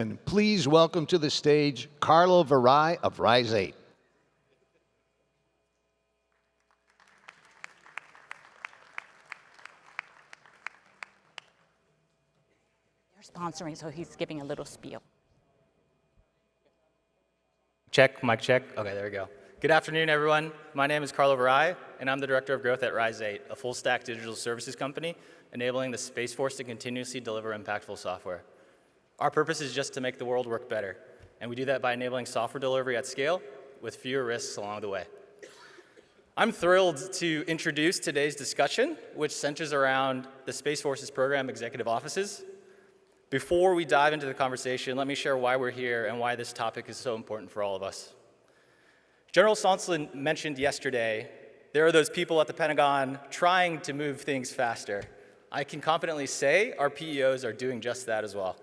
And please welcome to the stage Carlo Varai of Rise 8. They're sponsoring, so he's giving a little spiel. Check, mic check. Okay, there we go. Good afternoon, everyone. My name is Carlo Varai, and I'm the Director of Growth at Rise 8, a full-stack digital services company enabling the Space Force to continuously deliver impactful software. Our purpose is just to make the world work better, and we do that by enabling software delivery at scale with fewer risks along the way. I'm thrilled to introduce today's discussion, which centers around the Space Force's program executive offices. Before we dive into the conversation, let me share why we're here and why this topic is so important for all of us. General Sonslin mentioned yesterday, there are those people at the Pentagon trying to move things faster. I can confidently say our PEOs are doing just that as well.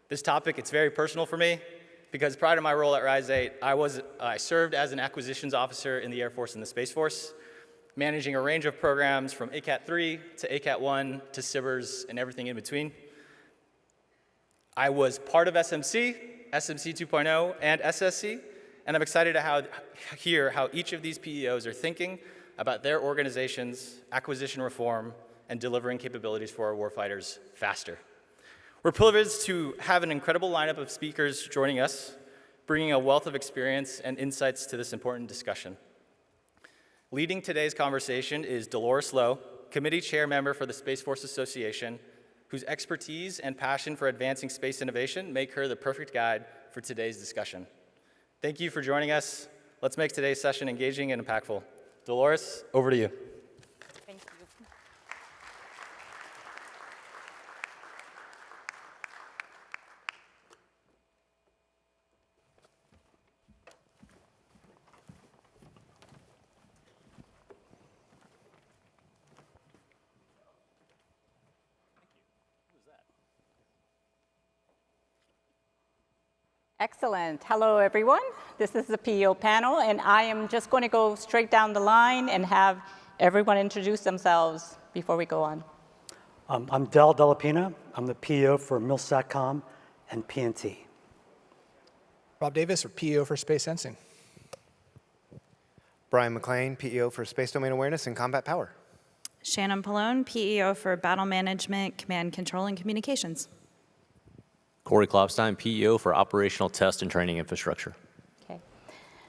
This topic, it's very personal for me because prior to my role at Rise 8, I served as an acquisitions officer in the Air Force and the Space Force, managing a range of programs from ACAT-3 to ACAT-1 to SBIRS and everything in between. I was part of SMC 2.0, and SSC, and I'm excited to hear how each of these PEOs are thinking about their organization's acquisition reform and delivering capabilities for our warfighters faster. We're privileged to have an incredible lineup of speakers joining us, bringing a wealth of experience and insights to this important discussion. Leading today's conversation is Dolores Lowe, Committee Chair Member for the Space Force Association, whose expertise and passion for advancing space innovation make her the perfect guide for today's discussion. Thank you for joining us. Let's make today's session engaging and impactful. Dolores, over to you. Thank you. Excellent. Hello, everyone. This is the PEO panel, and I am just going to go straight down the line and have everyone introduce themselves before we go on. I'm Del Delapina. I'm the PEO for MilSatCom and PNT. Rob Davis, or PEO for Space Sensing. Brian McLean, PEO for Space Domain Awareness and Combat Power. Shannon Pallone, PEO for Battle Management, Command Control, and Communications. Corey Klopstein, PEO for Operational Test and Training Infrastructure. Okay.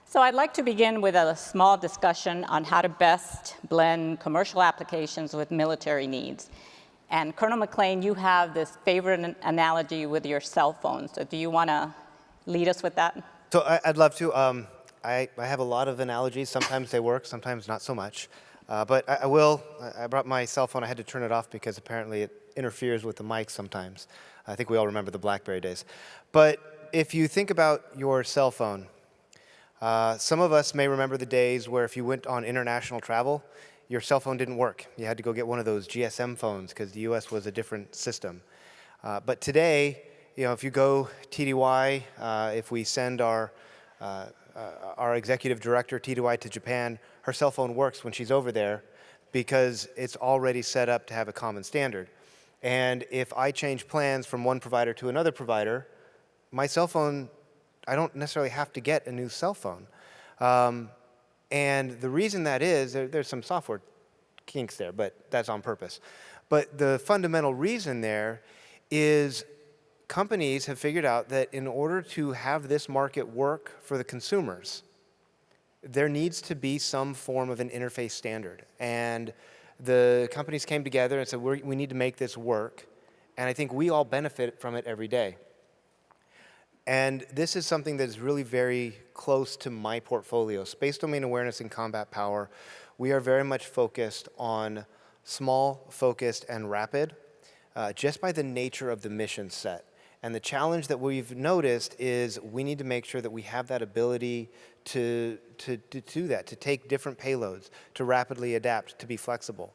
So I'd like to begin with a small discussion on how to best blend commercial applications with military needs. And Colonel McLean, you have this favorite analogy with your cell phone. So do you want to lead us with that? So I'd love to. I have a lot of analogies. Sometimes they work, sometimes not so much. But I will. I brought my cell phone. I had to turn it off because apparently it interferes with the mic sometimes. I think we all remember the BlackBerry days. But if you think about your cell phone, some of us may remember the days where if you went on international travel, your cell phone didn't work. You had to go get one of those GSM phones because the US was a different system. But today, if you go TDY, if we send our executive director, TDY, to Japan, her cell phone works when she's over there because it's already set up to have a common standard. And if I change plans from one provider to another provider, my cell phone, I don't necessarily have to get a new cell phone. And the reason that is, there's some software kinks there, but that's on purpose. But the fundamental reason there is companies have figured out that in order to have this market work for the consumers, there needs to be some form of an interface standard. And the companies came together and said, we need to make this work. And I think we all benefit from it every day. And this is something that is really very close to my portfolio. Space Domain Awareness and Combat Power, we are very much focused on small, focused, and rapid, just by the nature of the mission set. And the challenge that we've noticed is we need to make sure that we have that ability to do that, to take different payloads, to rapidly adapt, to be flexible.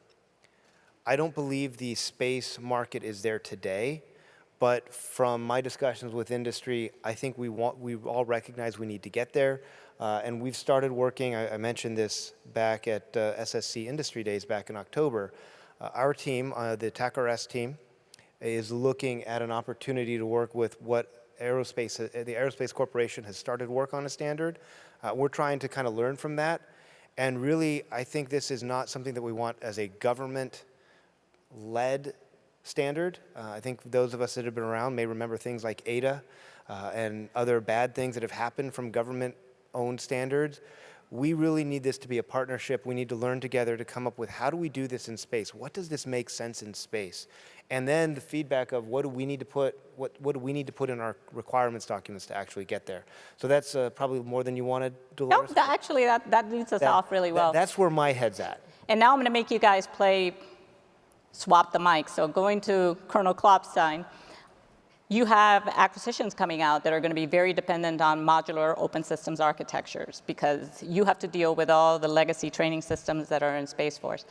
I don't believe the space market is there today, but from my discussions with industry, I think we all recognize we need to get there. And we've started working, I mentioned this back at SSC Industry Days back in October. Our team, the TACRS team, is looking at an opportunity to work with what the Aerospace Corporation has started work on a standard. We're trying to kind of learn from that. And really, I think this is not something that we want as a government-led standard. I think those of us that have been around may remember things like ADA and other bad things that have happened from government-owned standards. We really need this to be a partnership. We need to learn together to come up with how do we do this in space? What does this make sense in space? And then the feedback of what do we need to put in our requirements documents to actually get there. So that's probably more than you wanted, No, Dolores. that leads us off really well. That's where my head's at. And now I'm going to make you guys swap the mic. So going to Colonel Klopstein, you have acquisitions coming out that are going to be very dependent on modular open systems architectures because you have to deal with all the legacy training systems that are in Space Force.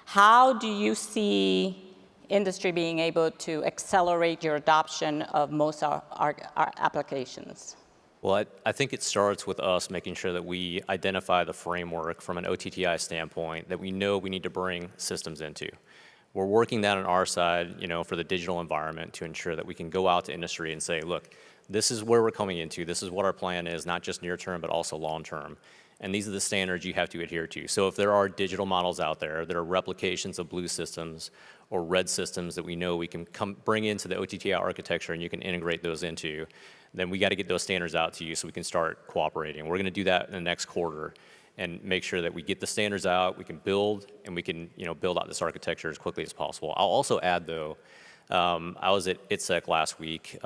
How do you see industry being able to accelerate your adoption of most of our applications? Well, I think it starts with us making sure that we identify the framework from an OTTI standpoint that we know we need to bring systems into. We're working that on our side, for the digital environment to ensure that we can go out to industry and say, look, this is where we're coming into. This is what our plan is, not just near term, but also long term. And these are the standards you have to adhere to. So if there are digital models out there that are replications of blue systems or red systems that we know we can bring into the OTTI architecture and you can integrate those into, then we got to get those standards out to you so we can start cooperating. We're going to do that in the next quarter and make sure that we get the standards out, we can build, and we can build out this architecture as quickly as possible. I'll also add, though, I was at ITSEC last week,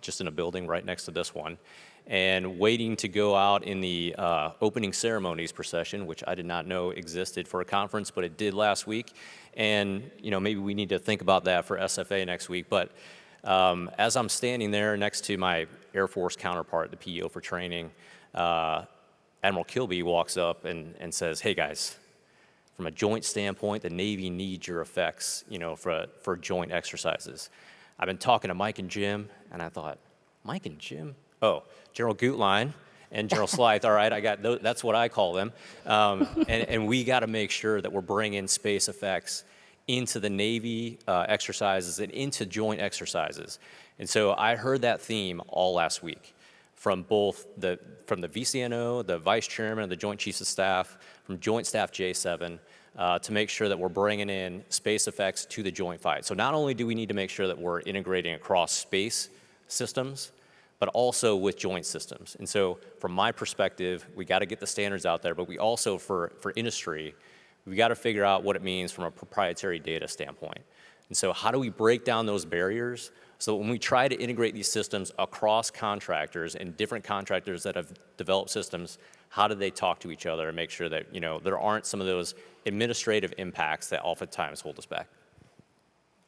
just in a building right next to this one, and waiting to go out in the opening ceremonies procession, which I did not know existed for a conference, but it did last week. And maybe we need to think about that for SFA next week. But as I'm standing there next to my Air Force counterpart, the PEO for training, Admiral Kilby walks up and says, hey guys, from a joint standpoint, the Navy needs your effects, for joint exercises. I've been talking to Mike and Jim, and I thought, Mike and Jim? Oh, General Gutlein and General Slythe, all right, I got those, that's what I call them. And we got to make sure that we're bringing space effects into the Navy exercises and into joint exercises. And so I heard that theme all last week from both the VCNO, the Vice Chairman of the Joint Chiefs of Staff, from Joint Staff J7, to make sure that we're bringing in space effects to the joint fight. So not only do we need to make sure that we're integrating across space systems, but also with joint systems. And so from my perspective, we got to get the standards out there, but we also, for industry, we got to figure out what it means from a proprietary data standpoint. And so how do we break down those barriers so when we try to integrate these systems across contractors and different contractors that have developed systems, how do they talk to each other and make sure that there aren't some of those administrative impacts that oftentimes hold us back?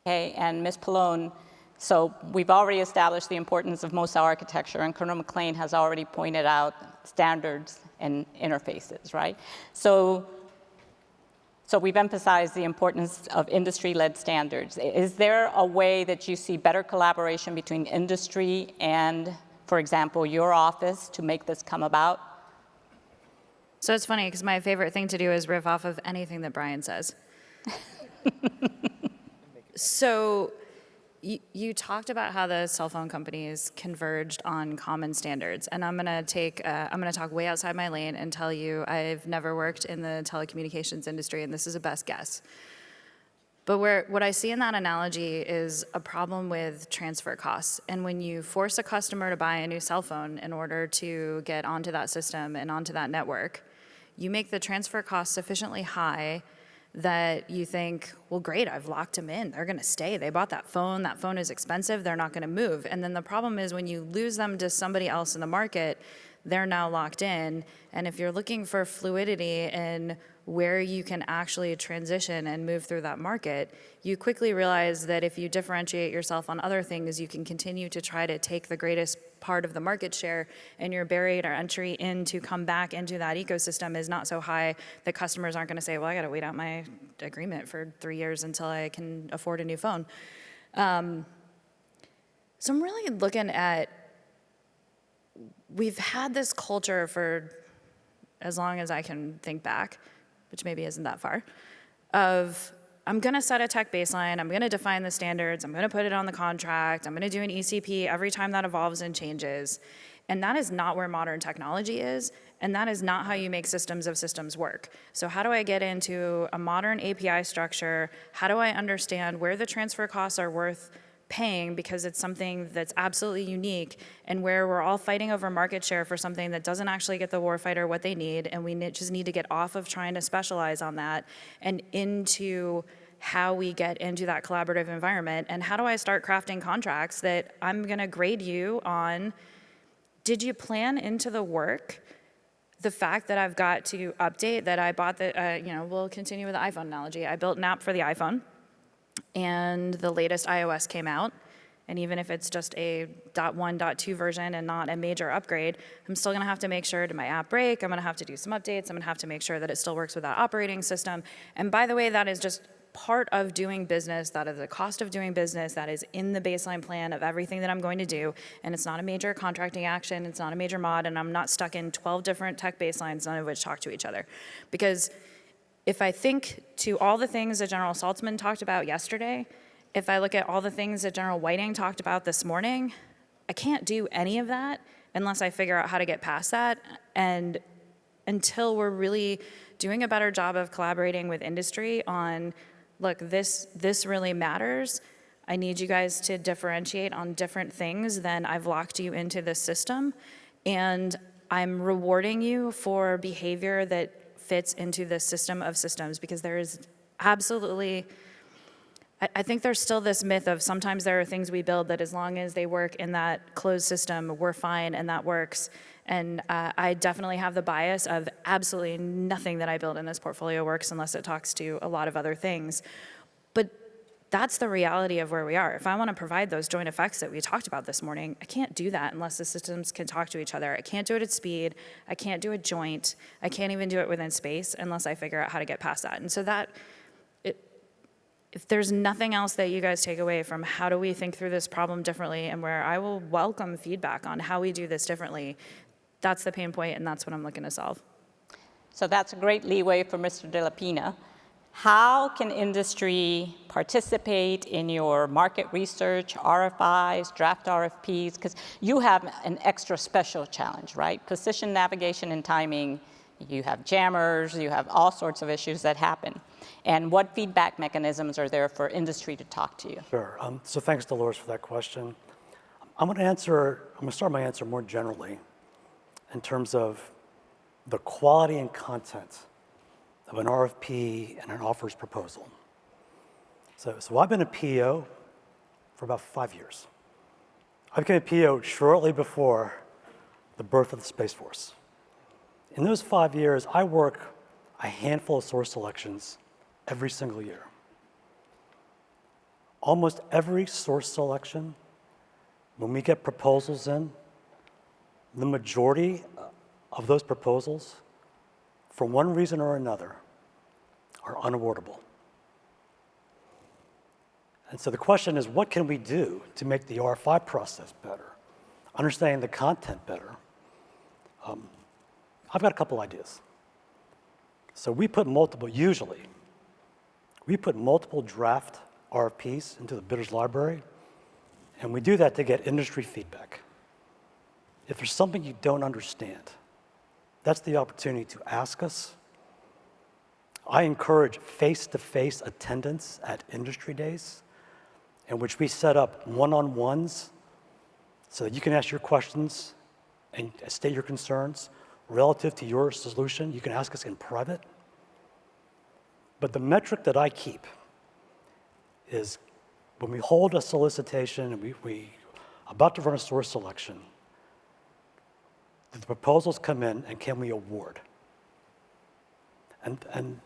Okay, and Ms. Pallone, so we've already established the importance of MOSA architecture, and Colonel McLean has already pointed out standards and interfaces, right? So we've emphasized the importance of industry-led standards. Is there a way that you see better collaboration between industry and, for example, your office to make this come about? So it's funny because my favorite thing to do is riff off of anything that Brian says. So you talked about how the cell phone companies converged on common standards, and I'm gonna talk way outside my lane and tell you I've never worked in the telecommunications industry, and this is a best guess. But what I see in that analogy is a problem with transfer costs. And when you force a customer to buy a new cell phone in order to get onto that system and onto that network, you make the transfer cost sufficiently high that you think, well, great, I've locked them in. They're going to stay. They bought that phone is expensive. They're not going to move. And then the problem is when you lose them to somebody else in the market, they're now locked in. And if you're looking for fluidity in where you can actually transition and move through that market, you quickly realize that if you differentiate yourself on other things, you can continue to try to take the greatest part of the market share, and your barrier to entry in to come back into that ecosystem is not so high that customers aren't going to say, well, I got to wait out my agreement for 3 years until I can afford a new phone. So I'm really looking at, we've had this culture for as long as I can think back, which maybe isn't that far, of I'm going to set a tech baseline. I'm going to define the standards. I'm going to put it on the contract. I'm going to do an ECP every time that evolves and changes. And that is not where modern technology is. And that is not how you make systems of systems work. So how do I get into a modern API structure? How do I understand where the transfer costs are worth paying because it's something that's absolutely unique, and where we're all fighting over market share for something that doesn't actually get the warfighter what they need, and we just need to get off of trying to specialize on that and into how we get into that collaborative environment, and how do I start crafting contracts that I'm gonna grade you on, did you plan into the work the fact that I've got to update, that I bought the, we'll continue with the iPhone analogy. I built an app for the iPhone, and the latest iOS came out, and even if it's just a .1.2 version and not a major upgrade, I'm still gonna have to make sure, did my app break? I'm gonna have to do some updates. I'm gonna have to make sure that it still works with that operating system. And by the way, that is just part of doing business. That is the cost of doing business. That is in the baseline plan of everything that I'm going to do. And it's not a major contracting action. It's not a major mod. And I'm not stuck in 12 different tech baselines, none of which talk to each other. Because if I think to all the things that General Saltzman talked about yesterday, if I look at all the things that General Whiting talked about this morning, I can't do any of that unless I figure out how to get past that. And until we're really doing a better job of collaborating with industry on, look, this really matters. I need you guys to differentiate on different things, then I've locked you into this system. And I'm rewarding you for behavior that fits into the system of systems, because there is absolutely, I think there's still this myth of sometimes there are things we build that as long as they work in that closed system, we're fine and that works. And I definitely have the bias of absolutely nothing that I build in this portfolio works unless it talks to a lot of other things. But that's the reality of where we are. If I want to provide those joint effects that we talked about this morning, I can't do that unless the systems can talk to each other. I can't do it at speed. I can't do it joint. I can't even do it within space unless I figure out how to get past that. And so that, if there's nothing else that you guys take away from how do we think through this problem differently, and where I will welcome feedback on how we do this differently, that's the pain point, and that's what I'm looking to solve. So that's a great leeway for Mr. De La Pena. How can industry participate in your market research, RFIs, draft RFPs? Because you have an extra special challenge, right? Position navigation and timing, you have jammers, you have all sorts of issues that happen. And what feedback mechanisms are there for industry to talk to you? Sure. So thanks, Dolores, for that question. I'm going to start my answer more generally in terms of the quality and content of an RFP and an offers proposal. So I've been a PO for about 5 years. I became a PO shortly before the birth of the Space Force. In those 5 years, I work a handful of source selections every single year. Almost every source selection, when we get proposals in, the majority of those proposals, for one reason or another, are unawardable. And so the question is, what can we do to make the RFI process better, understanding the content better? I've got a couple ideas. So usually, we put multiple draft RFPs into the bidder's library, and we do that to get industry feedback. If there's something you don't understand, that's the opportunity to ask us. I encourage face-to-face attendance at industry days, in which we set up one-on-ones so that you can ask your questions and state your concerns relative to your solution. You can ask us in private. But the metric that I keep is when we hold a solicitation and we about to run a source selection, the proposals come in and can we award? And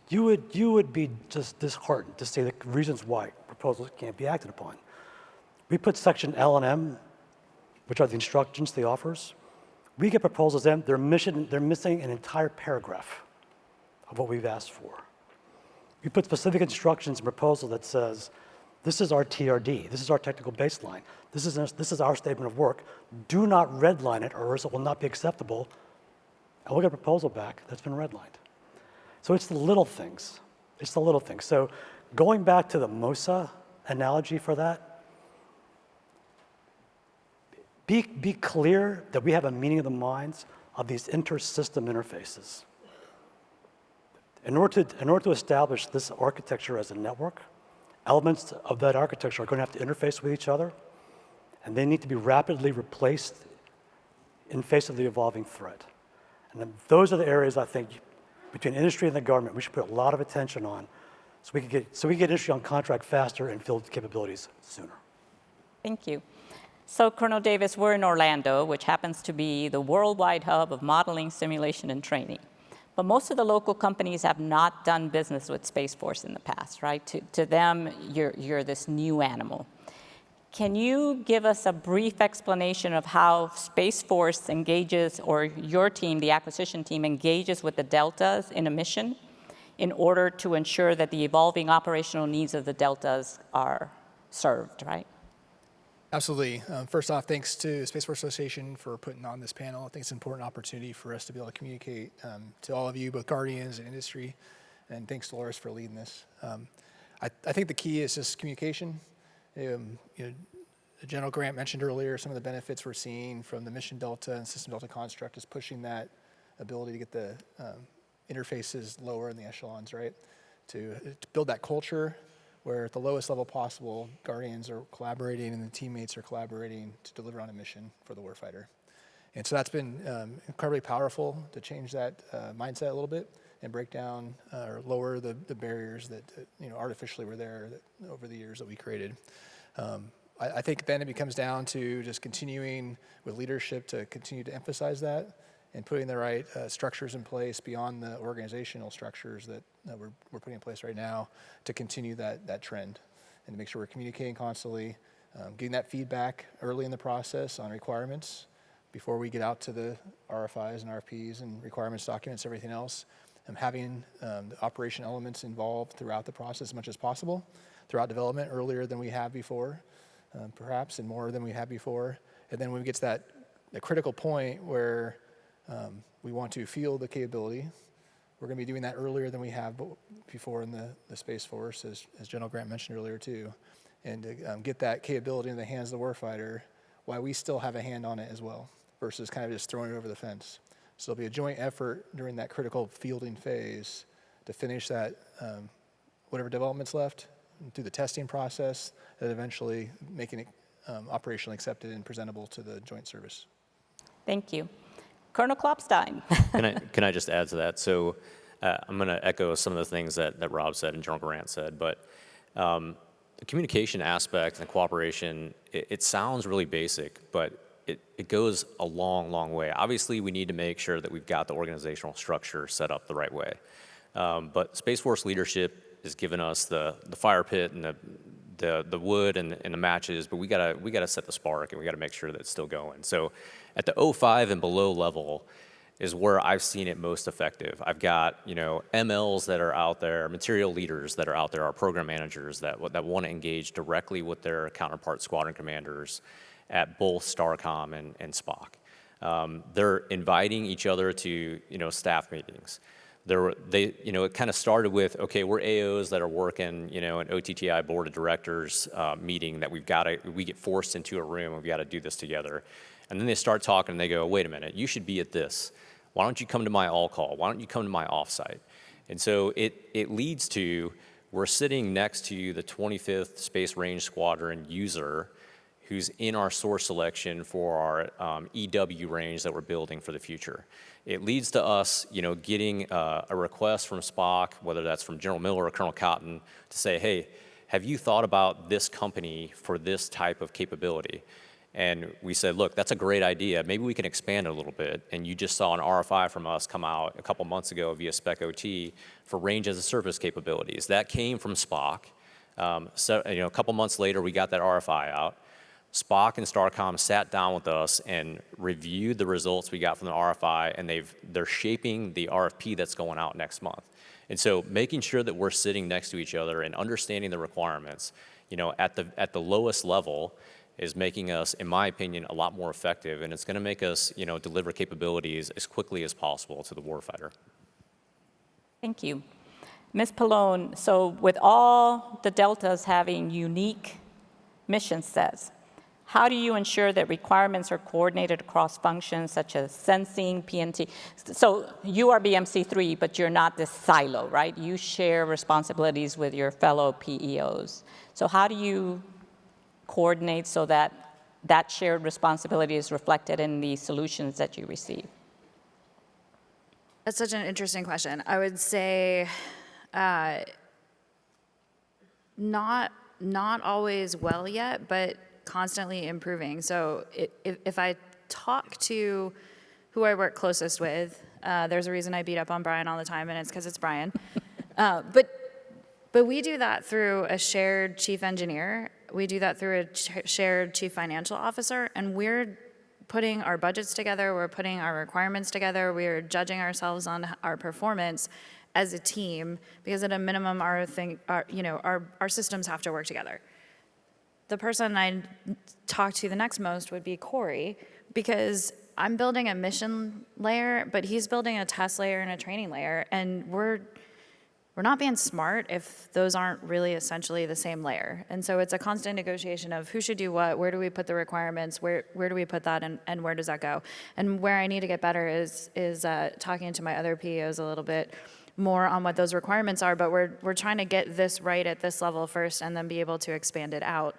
you would be just disheartened to see the reasons why proposals can't be acted upon. We put section L and M, which are the instructions, the offers. We get proposals in, they're missing an entire paragraph of what we've asked for. We put specific instructions in proposal that says, this is our TRD, this is our technical baseline, this is our statement of work. Do not redline it, or else it will not be acceptable. And we'll get a proposal back that's been redlined. So it's the little things. It's the little things. So going back to the MOSA analogy for that, be clear that we have a meeting of the minds of these inter-system interfaces. In order to establish this architecture as a network, elements of that architecture are going to have to interface with each other, and they need to be rapidly replaced in face of the evolving threat. And then those are the areas I think between industry and the government we should put a lot of attention on so we can get industry on contract faster and field capabilities sooner. Thank you. So Colonel Davis, we're in Orlando, which happens to be the worldwide hub of modeling, simulation, and training. But most of the local companies have not done business with Space Force in the past, right? To them, you're this new animal. Can you give us a brief explanation of how Space Force engages, or your team, the acquisition team, engages with the deltas in a mission in order to ensure that the evolving operational needs of the deltas are served, right? Absolutely. First off, thanks to Space Force Association for putting on this panel. I think it's an important opportunity for us to be able to communicate to all of you, both Guardians and industry, and thanks to Dolores for leading this. I think the key is just communication. General Grant mentioned earlier some of the benefits we're seeing from the Mission Delta and System Delta construct is pushing that ability to get the interfaces lower in the echelons, right? To build that culture where at the lowest level possible, Guardians are collaborating and the teammates are collaborating to deliver on a mission for the warfighter. And so that's been incredibly powerful to change that mindset a little bit and break down or lower the barriers that artificially were there over the years that we created. I think then it becomes down to just continuing with leadership to continue to emphasize that and putting the right structures in place beyond the organizational structures that we're putting in place right now to continue that trend and to make sure we're communicating constantly, getting that feedback early in the process on requirements before we get out to the RFIs and RFPs and requirements documents, everything else, and having the operation elements involved throughout the process as much as possible, throughout development earlier than we have before, perhaps, and more than we have before. And then when we get to that critical point where we want to field the capability, we're going to be doing that earlier than we have before in the Space Force, as General Grant mentioned earlier too, and to get that capability in the hands of the warfighter while we still have a hand on it as well, versus kind of just throwing it over the fence. So it'll be a joint effort during that critical fielding phase to finish that whatever development's left through the testing process, and eventually making it operationally accepted and presentable to the joint service. Thank you. Colonel Klopstein. Can I just add to that? So I'm going to echo some of the things that Rob said and General Grant said, but the communication aspect and the cooperation, it sounds really basic, but it goes a long, long way. Obviously, we need to make sure that we've got the organizational structure set up the right way. But Space Force leadership has given us the fire pit and the wood and the matches, but we gotta set the spark and we gotta make sure that it's still going. So at the 05 and below level is where I've seen it most effective. I've got MLs that are out there, material leaders that are out there, our program managers that want to engage directly with their counterpart squadron commanders at both STARCOM and SPOC. They're inviting each other to staff meetings. It kind of started with, okay, we're AOs that are working, an OTTI board of directors meeting that we get forced into a room and we've got to do this together. And then they start talking and they go, wait a minute, you should be at this. Why don't you come to my all-call? Why don't you come to my offsite? And so it leads to, we're sitting next to the 25th Space Range Squadron user who's in our source selection for our EW range that we're building for the future. It leads to us, getting a request from SPOC, whether that's from General Miller or Colonel Cotton, to say, hey, have you thought about this company for this type of capability? And we said, look, that's a great idea. Maybe we can expand it a little bit. And you just saw an RFI from us come out a couple months ago via Spec OT for range as a service capabilities. That came from SPOC. A couple months later, we got that RFI out. SPOC and STARCOM sat down with us and reviewed the results we got from the RFI, and they're shaping the RFP that's going out next month. And so making sure that we're sitting next to each other and understanding the requirements, at the lowest level is making us, in my opinion, a lot more effective, and it's going to make us, deliver capabilities as quickly as possible to the warfighter. Thank you. Ms. Pallone, so with all the deltas having unique mission sets, how do you ensure that requirements are coordinated across functions such as sensing, PNT? So you are BMC3, but you're not this silo, right? You share responsibilities with your fellow PEOs. So how do you coordinate so that that shared responsibility is reflected in the solutions that you receive? That's such an interesting question. I would say not always well yet, but constantly improving. So if I talk to who I work closest with, there's a reason I beat up on Brian all the time, and it's because it's Brian. But we do that through a shared chief engineer. We do that through a shared chief financial officer, and we're putting our budgets together, we're putting our requirements together, we're judging ourselves on our performance as a team, because at a minimum, our systems have to work together. The person I talk to the next most would be Corey, because I'm building a mission layer, but he's building a test layer and a training layer, and we're not being smart if those aren't really essentially the same layer. And so it's a constant negotiation of who should do what, where do we put the requirements, where do we put that, and where does that go? And where I need to get better is talking to my other PEOs a little bit more on what those requirements are, but we're trying to get this right at this level first and then be able to expand it out.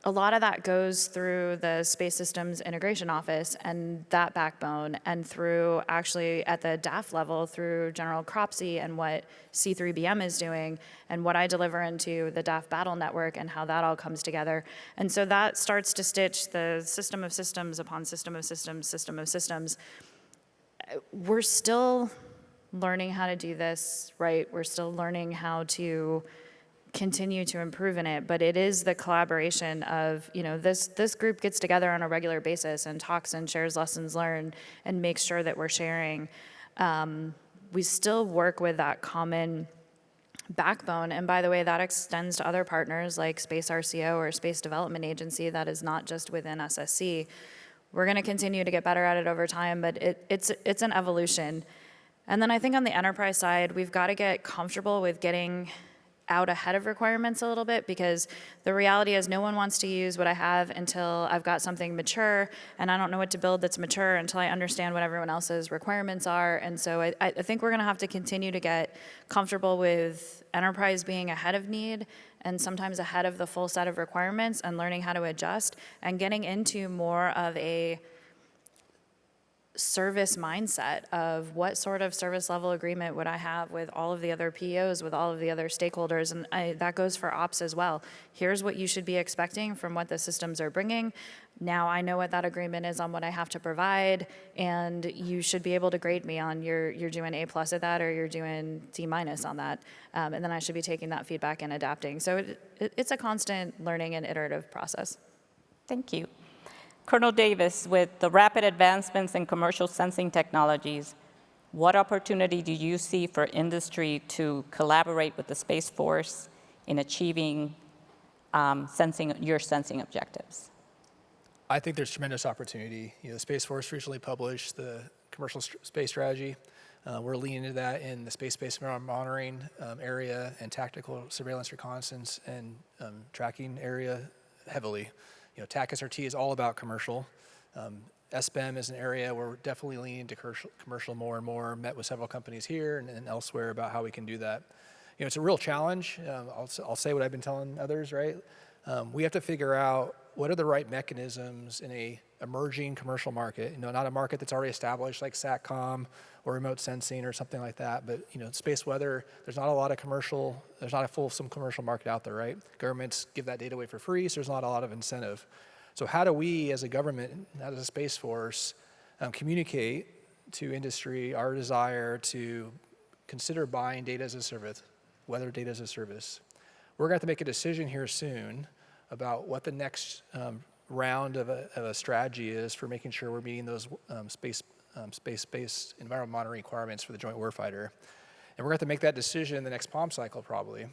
A lot of that goes through the Space Systems Integration Office and that backbone, and through actually at the DAF level through General Cropsey and what C3BM is doing, and what I deliver into the DAF Battle Network and how that all comes together. And so that starts to stitch the system of systems upon system of systems, system of systems. We're still learning how to do this, right? We're still learning how to continue to improve in it, but it is the collaboration of, this group gets together on a regular basis and talks and shares lessons learned and makes sure that we're sharing. We still work with that common backbone, and by the way, that extends to other partners like Space RCO or Space Development Agency. That is not just within SSC. We're going to continue to get better at it over time, but it's an evolution. And then I think on the enterprise side, we've got to get comfortable with getting out ahead of requirements a little bit, because the reality is no one wants to use what I have until I've got something mature, and I don't know what to build that's mature until I understand what everyone else's requirements are. And so I think we're going to have to continue to get comfortable with enterprise being ahead of need and sometimes ahead of the full set of requirements, and learning how to adjust and getting into more of a service mindset of what sort of service level agreement would I have with all of the other PEOs, with all of the other stakeholders, and that goes for ops as well. Here's what you should be expecting from what the systems are bringing. Now I know what that agreement is on what I have to provide, and you should be able to grade me on you're doing A+ at that, or you're doing D- on that, and then I should be taking that feedback and adapting. So it's a constant learning and iterative process. Thank you. Colonel Davis, with the rapid advancements in commercial sensing technologies, what opportunity do you see for industry to collaborate with the Space Force in achieving your sensing objectives? I think there's tremendous opportunity. The Space Force recently published the commercial space strategy. We're leaning into that in the space-based monitoring area and tactical surveillance, reconnaissance, and tracking area heavily. TAC SRT is all about commercial. SBEM is an area where we're definitely leaning into commercial more and more. Met with several companies here and elsewhere about how we can do that. It's a real challenge. I'll say what I've been telling others, right? We have to figure out what are the right mechanisms in a emerging commercial market. Not a market that's already established like SATCOM or remote sensing or something like that. But space weather, there's not a fulsome commercial market out there, right? Governments give that data away for free, so there's not a lot of incentive. So how do we, as a government, as a Space Force, communicate to industry our desire to consider buying data as a service, weather data as a service? We're going to have to make a decision here soon about what the next round of a strategy is for making sure we're meeting those space-based environmental monitoring requirements for the Joint Warfighter. And we're going to have to make that decision in the next POM cycle probably. And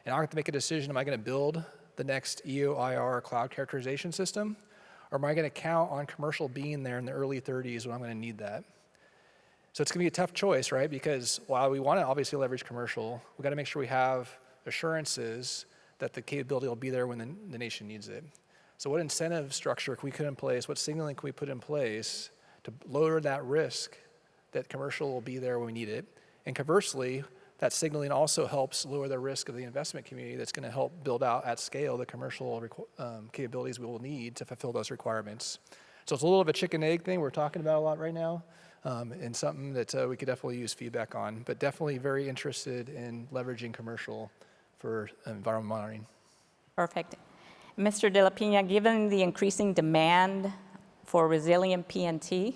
I'm going to have to make a decision, am I going to build the next EO/IR cloud characterization system, or am I going to count on commercial being there in the early 30s when I'm going to need that? So it's going to be a tough choice, right? Because while we want to obviously leverage commercial, we've got to make sure we have assurances that the capability will be there when the nation needs it. So what incentive structure can we put in place? What signaling can we put in place to lower that risk that commercial will be there when we need it? And conversely, that signaling also helps lower the risk of the investment community that's going to help build out at scale the commercial capabilities we will need to fulfill those requirements. So it's a little of a chicken egg thing we're talking about a lot right now, and something that we could definitely use feedback on, but definitely very interested in leveraging commercial for environmental monitoring. Perfect. Mr. De La Pina, given the increasing demand for resilient PNT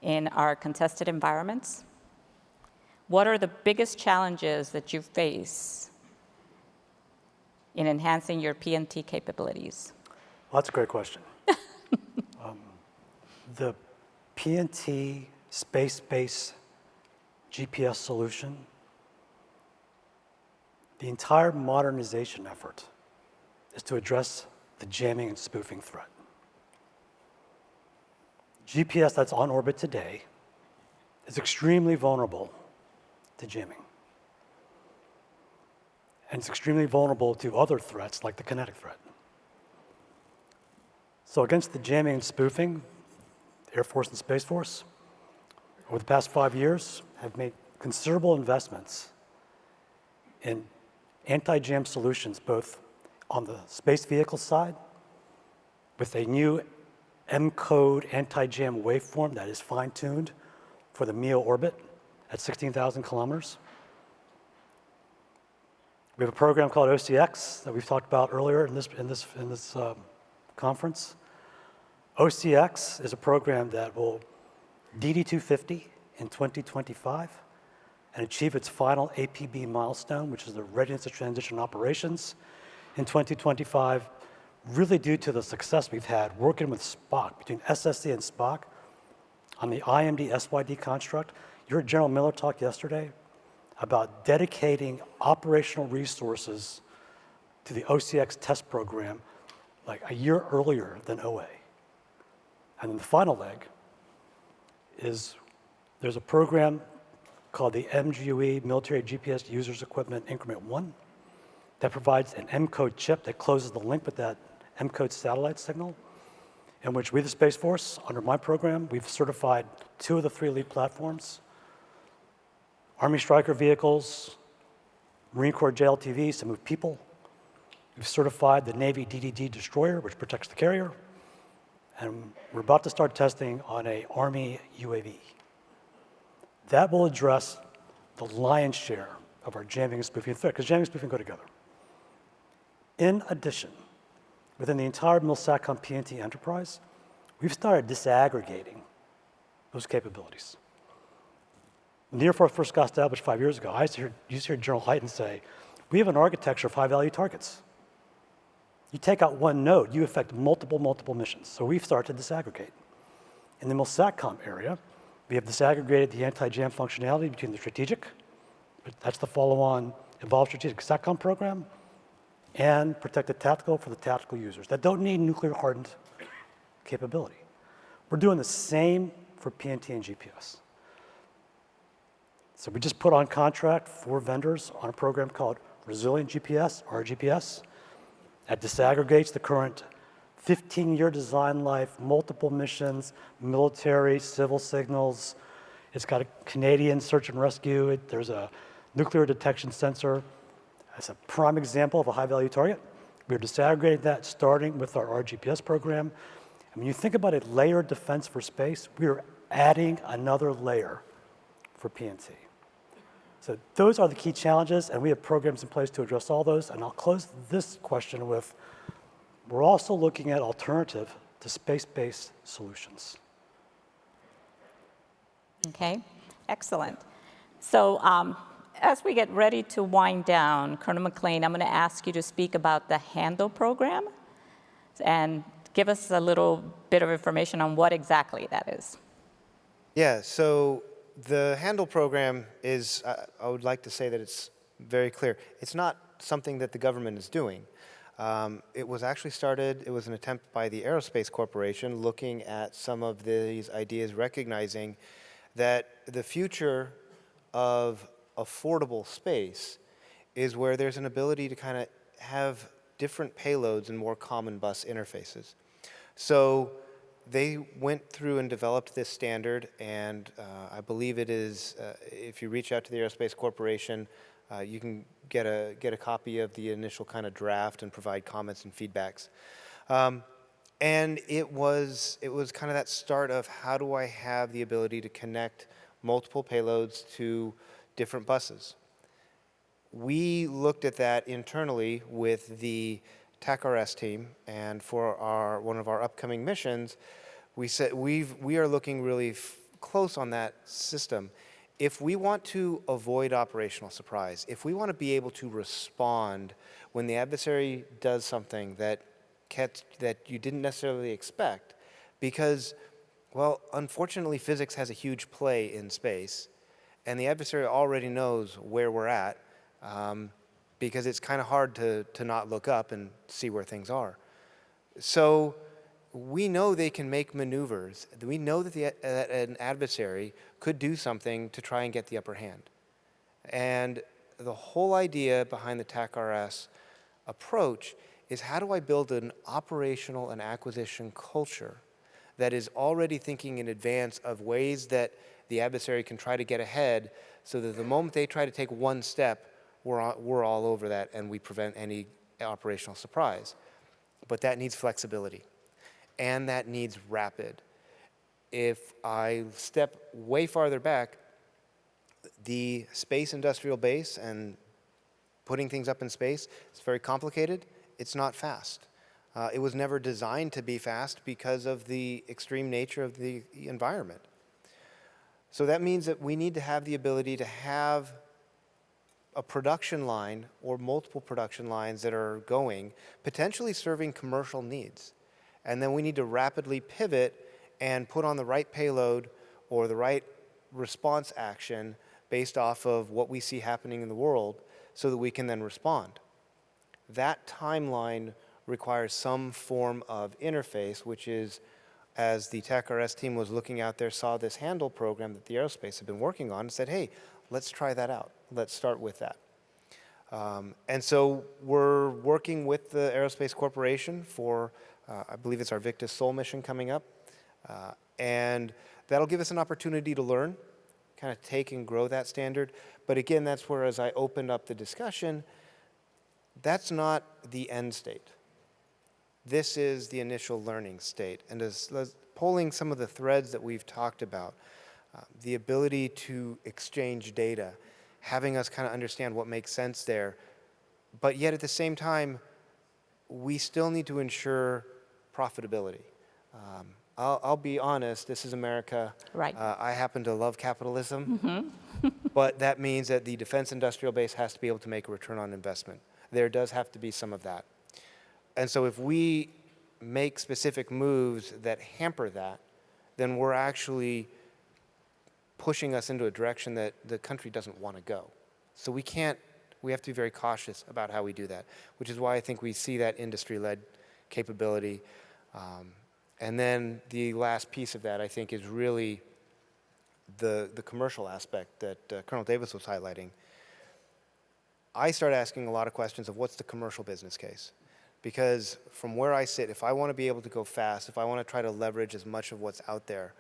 in our contested environments, what are the biggest challenges that you face in enhancing your PNT capabilities? Well, that's a great question. The PNT space-based GPS solution, the entire modernization effort is to address the jamming and spoofing threat. GPS that's on orbit today is extremely vulnerable to jamming. And it's extremely vulnerable to other threats like the kinetic threat. So against the jamming and spoofing, Air Force and Space Force, over the past 5 years, have made considerable investments in anti-jam solutions, both on the space vehicle side, with a new M-code anti-jam waveform that is fine-tuned for the MEO orbit at 16,000 kilometers. We have a program called OCX that we've talked about earlier in this conference. OCX is a program that will DD-250 in 2025 and achieve its final APB milestone, which is the Readiness to Transition Operations, in 2025, really due to the success we've had working with Spock, between SSC and Spock, on the IMD-SYD construct. You heard General Miller talk yesterday about dedicating operational resources to the OCX test program like a year earlier than OA. And then the final leg is there's a program called the MGUE, Military GPS Users Equipment Increment 1, that provides an M-code chip that closes the link with that M-code satellite signal, in which we, the Space Force, under my program, we've certified 2 of the 3 elite platforms, Army Stryker vehicles, Marine Corps JLTVs to move people. We've certified the Navy DDD destroyer, which protects the carrier, and we're about to start testing on a Army UAV. That will address the lion's share of our jamming and spoofing threat, because jamming and spoofing go together. In addition, within the entire MilSatCom PNT enterprise, we've started disaggregating those capabilities. When the Air Force first got established 5 years ago, I used to hear General Hyten say, we have an architecture of high-value targets. You take out one node, you affect multiple missions. So we've started to disaggregate. In the MilSatCom area, we have disaggregated the anti-jam functionality between the strategic, that's the follow-on Evolved Strategic SATCOM program, and protected tactical for the tactical users that don't need nuclear-hardened capability. We're doing the same for PNT and GPS. So we just put on contract 4 vendors on a program called Resilient GPS, RGPS, that disaggregates the current 15-year design life, multiple missions, military, civil signals. It's got a Canadian search and rescue. There's a nuclear detection sensor. That's a prime example of a high-value target. We're disaggregating that starting with our RGPS program. And when you think about a layered defense for space, we are adding another layer for PNT. So those are the key challenges, and we have programs in place to address all those. And I'll close this question with, we're also looking at alternative to space-based solutions. Okay, excellent. So as we get ready to wind down, Colonel McLean, I'm going to ask you to speak about the HANDLE program and give us a little bit of information on what exactly that is. Yeah, so the HANDLE program is, I would like to say that it's very clear. It's not something that the government is doing. It was actually started, it was an attempt by the Aerospace Corporation looking at some of these ideas, recognizing that the future of affordable space is where there's an ability to kind of have different payloads and more common bus interfaces. So they went through and developed this standard, and I believe it is, if you reach out to the Aerospace Corporation, you can get a copy of the initial kind of draft and provide comments and feedbacks. And it was kind of that start of how do I have the ability to connect multiple payloads to different buses. We looked at that internally with the TACRS team, and for one of our upcoming missions, we said we are looking really close on that system. If we want to avoid operational surprise, if we want to be able to respond when the adversary does something that you didn't necessarily expect, because, well, unfortunately, physics has a huge play in space, and the adversary already knows where we're at, because it's kind of hard to not look up and see where things are. So we know they can make maneuvers. We know that an adversary could do something to try and get the upper hand. And the whole idea behind the TACRS approach is how do I build an operational and acquisition culture that is already thinking in advance of ways that the adversary can try to get ahead, so that the moment they try to take one step, we're all over that and we prevent any operational surprise. But that needs flexibility, and that needs rapid. If I step way farther back, the space industrial base and putting things up in space, it's very complicated. It's not fast. It was never designed to be fast because of the extreme nature of the environment. So that means that we need to have the ability to have a production line or multiple production lines that are going, potentially serving commercial needs. And then we need to rapidly pivot and put on the right payload or the right response action based off of what we see happening in the world so that we can then respond. That timeline requires some form of interface, which is, as the TACRS team was looking out there, saw this handle program that the aerospace had been working on and said, hey, let's try that out. Let's start with that. And so we're working with the Aerospace Corporation for, I believe it's our Victus Sol mission coming up. And that'll give us an opportunity to learn, kind of take and grow that standard. But again, that's where, as I opened up the discussion, that's not the end state. This is the initial learning state. And as pulling some of the threads that we've talked about, the ability to exchange data, having us kind of understand what makes sense there, but yet at the same time, we still need to ensure profitability. I'll be honest, this is America. Right. I happen to love capitalism, but that means that the defense industrial base has to be able to make a return on investment. There does have to be some of that. And so if we make specific moves that hamper that, then we're actually pushing us into a direction that the country doesn't want to go. So we have to be very cautious about how we do that, which is why I think we see that industry-led capability. And then the last piece of that, I think, is really the commercial aspect that Colonel Davis was highlighting. I start asking a lot of questions of what's the commercial business case? Because from where I sit, if I want to be able to go fast, if I want to try to leverage as much of what's out there,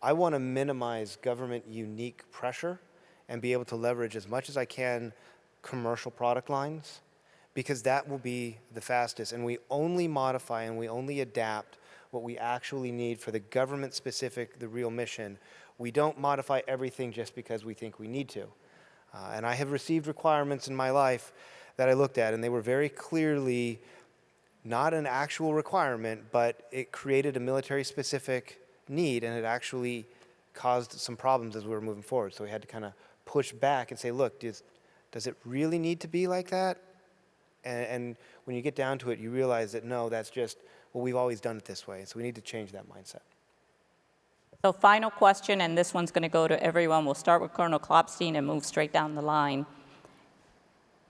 I want to minimize government unique pressure and be able to leverage as much as I can commercial product lines, because that will be the fastest. And we only modify and we only adapt what we actually need for the government specific, the real mission. We don't modify everything just because we think we need to. And I have received requirements in my life that I looked at, and they were very clearly not an actual requirement, but it created a military-specific need, and it actually caused some problems as we were moving forward. So we had to kind of push back and say, look, does it really need to be like that? And when you get down to it, you realize that, no, that's just, well, we've always done it this way. So we need to change that mindset. So final question, and this one's going to go to everyone. We'll start with Colonel Klopstein and move straight down the line.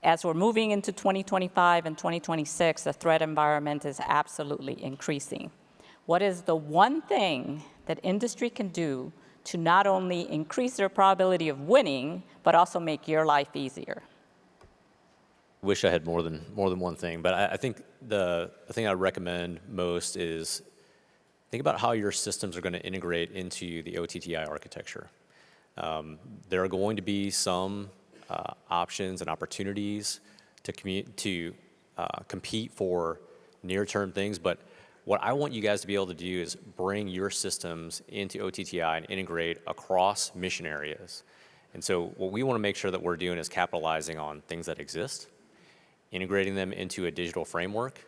As we're moving into 2025 and 2026, the threat environment is absolutely increasing. What is the one thing that industry can do to not only increase their probability of winning, but also make your life easier? Wish I had more than one thing, but I think the thing I recommend most is think about how your systems are going to integrate into the OTTI architecture. There are going to be some options and opportunities to compete for near-term things, but what I want you guys to be able to do is bring your systems into OTTI and integrate across mission areas. And so what we want to make sure that we're doing is capitalizing on things that exist, integrating them into a digital framework,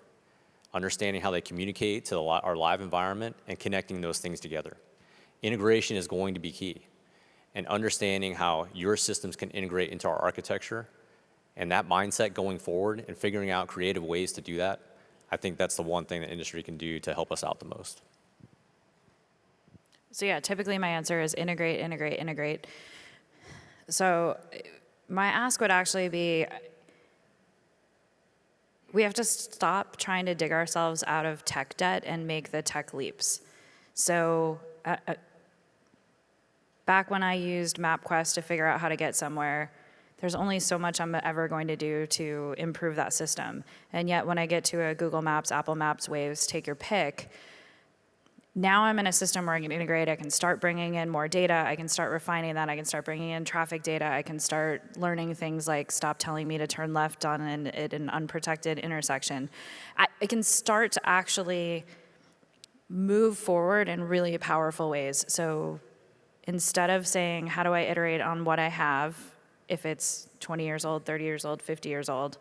understanding how they communicate to our live environment, and connecting those things together. Integration is going to be key. And understanding how your systems can integrate into our architecture and that mindset going forward and figuring out creative ways to do that, I think that's the one thing the industry can do to help us out the most. So yeah, typically my answer is integrate, integrate, integrate. So my ask would actually be, we have to stop trying to dig ourselves out of tech debt and make the tech leaps. So back when I used MapQuest to figure out how to get somewhere, there's only so much I'm ever going to do to improve that system. And yet when I get to a Google Maps, Apple Maps, Waves, take your pick, now I'm in a system where I can integrate, I can start bringing in more data, I can start refining that, I can start bringing in traffic data, I can start learning things like stop telling me to turn left on an unprotected intersection. I can start to actually move forward in really powerful ways. So instead of saying, how do I iterate on what I have, if it's 20 years old, 30 years old, 50 years old,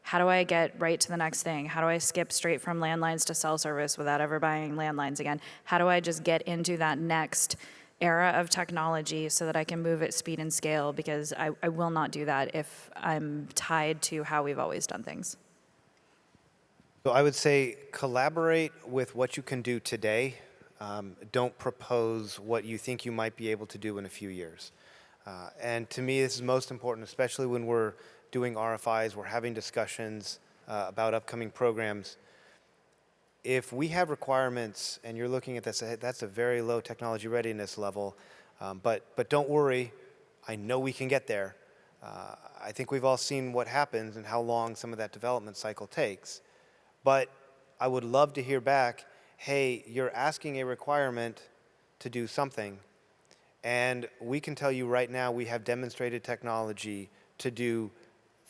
how do I get right to the next thing? How do I skip straight from landlines to cell service without ever buying landlines again? How do I just get into that next era of technology so that I can move at speed and scale? Because I will not do that if I'm tied to how we've always done things. So I would say collaborate with what you can do today. Don't propose what you think you might be able to do in a few years. And to me, this is most important, especially when we're doing RFIs, we're having discussions about upcoming programs. If we have requirements and you're looking at this, that's a very low technology readiness level, but don't worry, I know we can get there. I think we've all seen what happens and how long some of that development cycle takes. But I would love to hear back, hey, you're asking a requirement to do something, and we can tell you right now we have demonstrated technology to do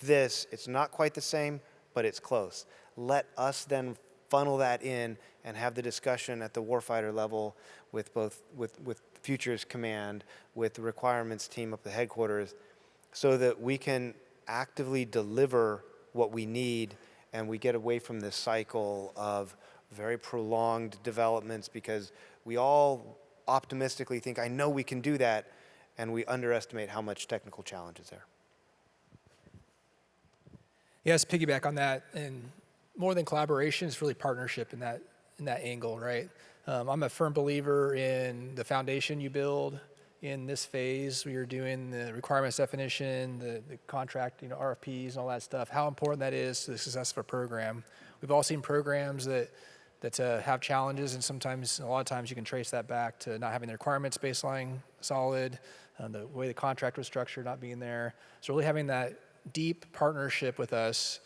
this. It's not quite the same, but it's close. Let us then funnel that in and have the discussion at the warfighter level with Futures Command, with the requirements team up at the headquarters, so that we can actively deliver what we need and we get away from this cycle of very prolonged developments, because we all optimistically think, I know we can do that, and we underestimate how much technical challenge is there. Yes, piggyback on that, and more than collaboration, it's really partnership in that angle, right? I'm a firm believer in the foundation you build. In this phase, we are doing the requirements definition, the contract, RFPs and all that stuff, how important that is to the success of a program. We've all seen programs that have challenges, and a lot of times you can trace that back to not having the requirements baseline solid, the way the contract was structured not being there. So really having that deep partnership with us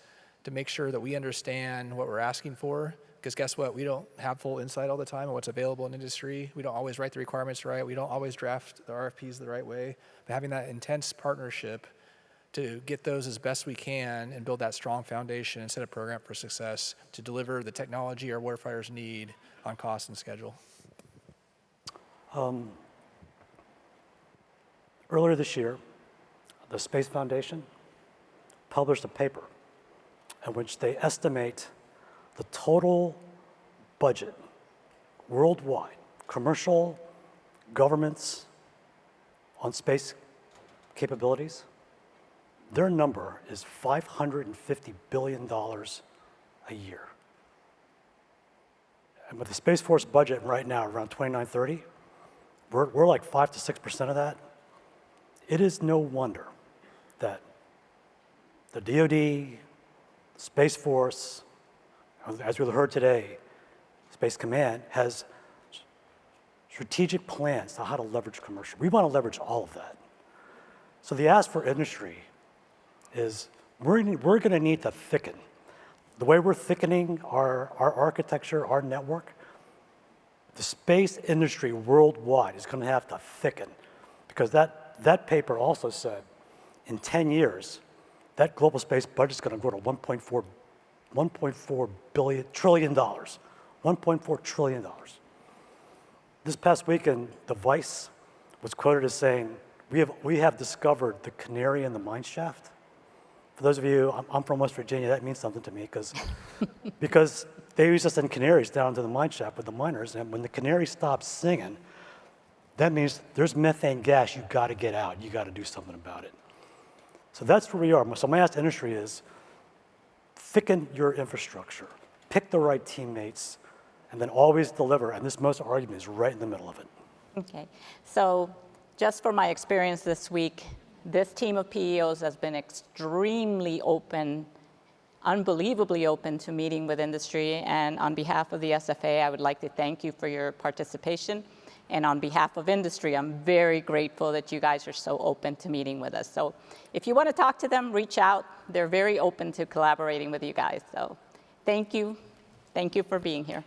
to make sure that we understand what we're asking for, because guess what? We don't have full insight all the time on what's available in industry. We don't always write the requirements right. We don't always draft the RFPs the right way. But having that intense partnership to get those as best we can and build that strong foundation and set a program for success to deliver the technology our warfighters need on cost and schedule. Earlier this year, the Space Foundation published a paper in which they estimate the total budget worldwide, commercial governments on space capabilities. Their number is $550 billion a year. And with the Space Force budget right now around 29-30, we're like 5 to 6% of that. It is no wonder that the DoD, Space Force, as we heard today, Space Command has strategic plans on how to leverage commercial. We want to leverage all of that. So the ask for industry is we're going to need to thicken. The way we're thickening our architecture, our network, the space industry worldwide is going to have to thicken, because that paper also said in 10 years, that global space budget is going to grow to $1.4 trillion. $1.4 trillion. This past weekend, the Vice was quoted as saying, we have discovered the canary in the mine shaft. For those of you, I'm from West Virginia, that means something to me, because they used to send canaries down to the mine shaft with the miners, and when the canary stops singing, that means there's methane gas you got to get out. You got to do something about it. So that's where we are. So my ask to industry is, thicken your infrastructure, pick the right teammates, and then always deliver. And this most argument is right in the middle of it. Okay, so just for my experience this week, this team of PEOs has been extremely open, unbelievably open to meeting with industry. And on behalf of the SFA, I would like to thank you for your participation. And on behalf of industry, I'm very grateful that you guys are so open to meeting with us. So if you want to talk to them, reach out. They're very open to collaborating with you guys. So thank you. Thank you for being here.